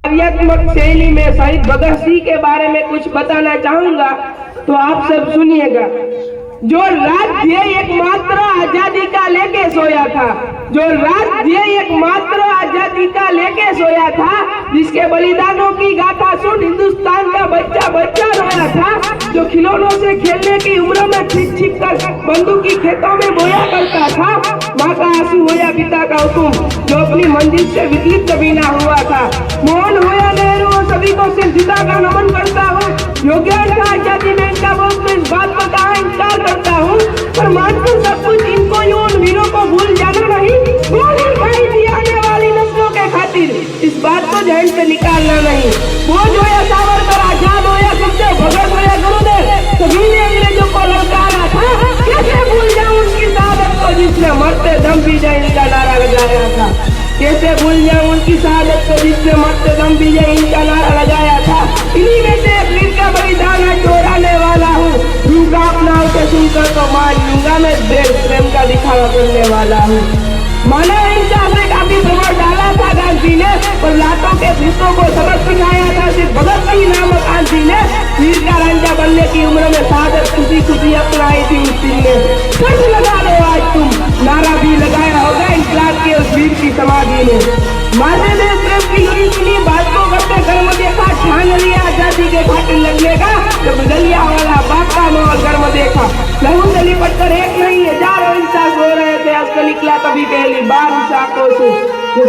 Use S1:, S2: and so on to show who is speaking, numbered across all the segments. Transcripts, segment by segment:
S1: काव्यात्मक शैली में शहीद भगत सिंह के बारे में कुछ बताना चाहूंगा, तो आप सब सुनिएगा। जो राज्य एकमात्र आजादी का लेके सोया था, जो राज्य एकमात्र आजादी का लेके सोया था, जिसके बलिदानों की गाथा सुन हिंदुस्तान का बच्चा बच्चा रोया था, जो खिलौनों से खेलने की उम्र में छिप छिप कर बंदूक की खेतों में बोया करता था, माँ का आंसू हो या पिता का हुक्म, जो अपनी मंजिल से विचलित कभी ना हुआ था। मोहन हो या नेहरू, सभी को सिर झुकाकर नमन करता हूँ। योगेश का आजादी में इनका बहुत तो इस बात पर कहा इंकार करता हूँ, पर मानकर सब कुछ इनको यूं उन वीरों को भूल जाना नहीं, गोली खाई दी आने वाली नस्लों के खातिर, इस बात को जहन से निकालना नहीं। बोझ हो या सावरकर, आजाद हो या सुखदेव, भगत हो या गुरुदेव, सभी ने अंग्रेजों को ललकारा था। कैसे भूल जाऊं उनकी शहादत को, जिसने मरते दम भी जय इनका नारा लगाया था। कैसे भूल जाऊं उनकी शहादत को, जिसने मरते दम भी जय इनका नारा लगाया था। इन्हीं में से एक वीर का बलिदान दोहराने वाला हूँ। रूह का अपना उसे सुनकर तो मान लूंगा, मैं देश प्रेम का दिखावा करने वाला हूँ। मानव हिंसा से काफी प्रभाव डाला था गांधी ने, पर लातों के भूतों को सबक सिखाया था सिर्फ भगत सिंह नामक आंधी ने। वीर का रांझा बनने की उम्र में शहादत खुशी खुशी अपनाई थी उस दिन ने। सच लगा लो आज तुम, नारा भी लगाया होगा इंकलाब के उस वीर की समाधि ने। माने ने प्रेम की इतनी बात को करते कर्म देखा, ठान लिया आजादी के घाटी लगने का, जब दलिया वाला बाप का माहौल कर्म देखा। लहू से लिपट कर एक नहीं हजारों इंसान सो रहे थे, असल निकला कभी पहली बार उस आंखों से,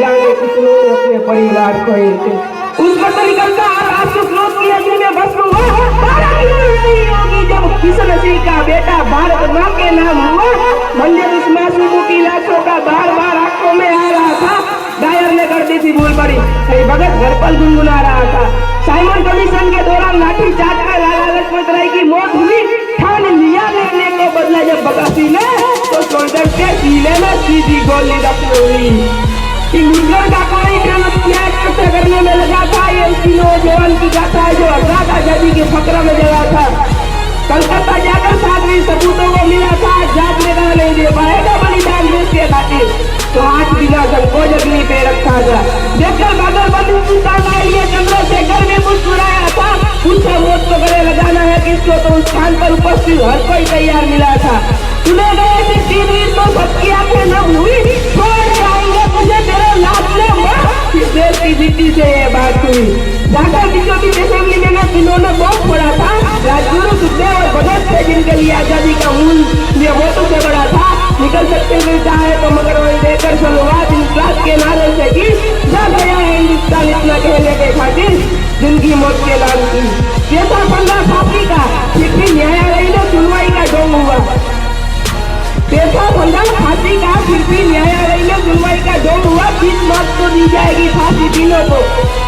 S1: जाने कितनों अपने परिवार को थे। उस वक्त निकलता आपको क्रोध की अग्नि में भस्म हुआ, नहीं होगी जब किशन सिंह का बेटा भारत माँ के नाम हुआ। मंदिर उस मासूमों की लाशों का बार बार आंखों में आ रहा था। डायर ने कर दी थी भूल बड़ी, कहीं भगत घर पर गुनगुना रहा था। साइमन कमीशन के दौरान लाठी चाट कर लाला लजपत राय की मौत हुई। ठान लिया लेने को बदला जब भगत सिंह ने, तो शोल्डर के सीने में सीधी गोली रखी हुई। का कोई करने में लगा था, ये नौजवान की गाथा है जो आजाद आजादी के फकरा में जगा था। कलकत्ता जाकर 7वीं सबूतों को मिला था, जात में नहीं दे पाएगा बलिदान देश के खातिर, तो आज बिना संकोच अग्नि पे रखा था। देखकर बादल बंद लिए चंद्रशेखर ने मुस्कुराया था, पूछा मौत को गले लगाना है किसको, तो उस स्थान पर उपस्थित हर कोई तैयार मिला था। सुने गए थे 3 वीर तो सबकी आंखें नम हुई, छोड़ जाएंगे मुझे तेरे लाश ने मां, इस देश की मिट्टी से ये बात हुई। जाकर बीचों-बीच असेंबली में जिन्होंने बहुत पड़ा था, राजगुरु सुखदेव और भगत थे, जिनके लिए आजादी का मूल्य वोटों से बड़ा था। निकल सकते हुए चाहे तो मगर वही देकर शुरुआत इंकलाब के नारे से की, जा गया है हिंदुस्तान इतना कहने के खातिर, जिनकी मौत के नाम की। कैसा फंदा फांसी का, फिर भी न्यायालय ने सुनवाई का ढोंग हुआ। कैसा फंदा फांसी का, फिर भी न्यायालय में सुनवाई का ढोंग हुआ। 20 मार्च को दी जाएगी फांसी तीनों को,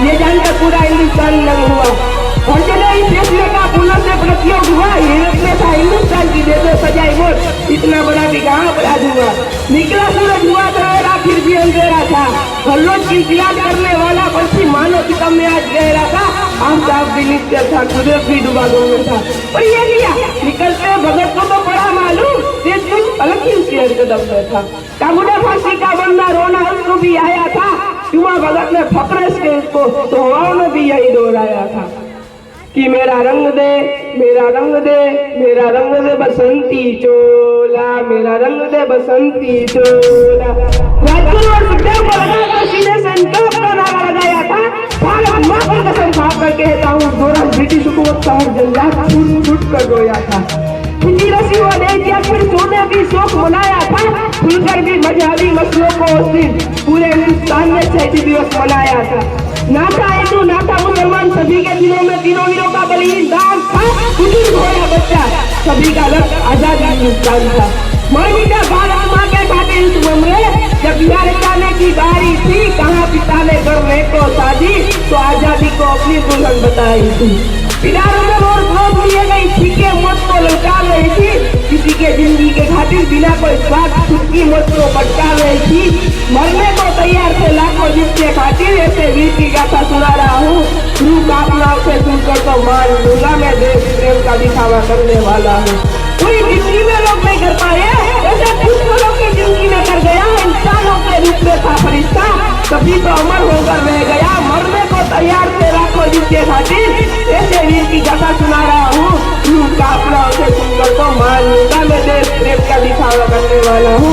S1: ये जानकर पूरा हिंदुस्तान लग हुआ। और चले इस फैसले का पुनः से प्रयोग हुआ, ये था हिंदुस्तान की दे दो सजाई मौत, इतना बड़ा भी कहाँ अपराध हुआ। निकला सूरज हुआ था, फिर भी अंधेरा था, हल्लों की इलाज करने वाला पक्षी मानो सितम में आज गहरा था। आफताब भी नित्य था, कुदरत भी डूबा में था, पर ये लिया निकलते भगत को तो बड़ा मालूम, देश कुछ अलग ही उसके कदम में था। काबुडे फांसी का बंदा रोना उसको भी आया था, युवा भगत ने फकरे से उसको तो हवाओं में भी यही दोहराया था कि मेरा रंग दे, मेरा रंग दे, मेरा रंग दे बसंती चोला, मेरा रंग दे बसंती चोला। राजगुरु और सुखदेव को लगाकर सीने से इनकलाब का नारा लगाया था। भारत माँ की कसम खाकर कहता हूँ, दौरान ब्रिटिश हुकूमत का हर जंजाल फूट कर रोया था। हिंदी रसी हुआ नहीं, फिर सोने भी शौक मनाया था, खुलकर भी मजहबी मसलों को उस दिन पूरे हिंदुस्तान में शहीदी दिवस मनाया था। ना था हिंदू ना था मुसलमान, सभी के दिलों में तीनों वीरों का बलिदान था। बुजुर्ग हो या बच्चा, सभी का लक्ष्य आजाद हिंदुस्तान था। मरमिटा भारत माँ के खातिर इस उम्र जब बिहार जाने की बारी थी, कहाँ पिता ने करने को शादी, तो आजादी को अपनी दुल्हन बताई थी। पिटारों में और क्रोध लिए गई ठीके मौत को ललकार रही थी, किसी के जिंदगी के खातिर बिना कोई स्वार्थ खुद की मौत को भटका रही थी। मरने को तैयार थे लाखों जिसके खातिर, ऐसे वीर की गाथा सुना रहा हूँ। रूह कांपना उसे सुनकर तो मान लूंगा, मैं देश प्रेम का दिखावा करने वाला हूँ। पूरी जिंदगी में लोग नहीं कर पाए, ऐसे कुछ लोगों की जिंदगी में कर गया। इंसानों के रूप में था फरिश्ता, तभी तो अमर होकर रह गया। मरने को तैयार खातिर ऐसे वीर की कथा सुना रहा हूँ। काफिला उसे सुनकर तो मान लूंगा मैं देश प्रेम का दिखावा करने वाला हूँ।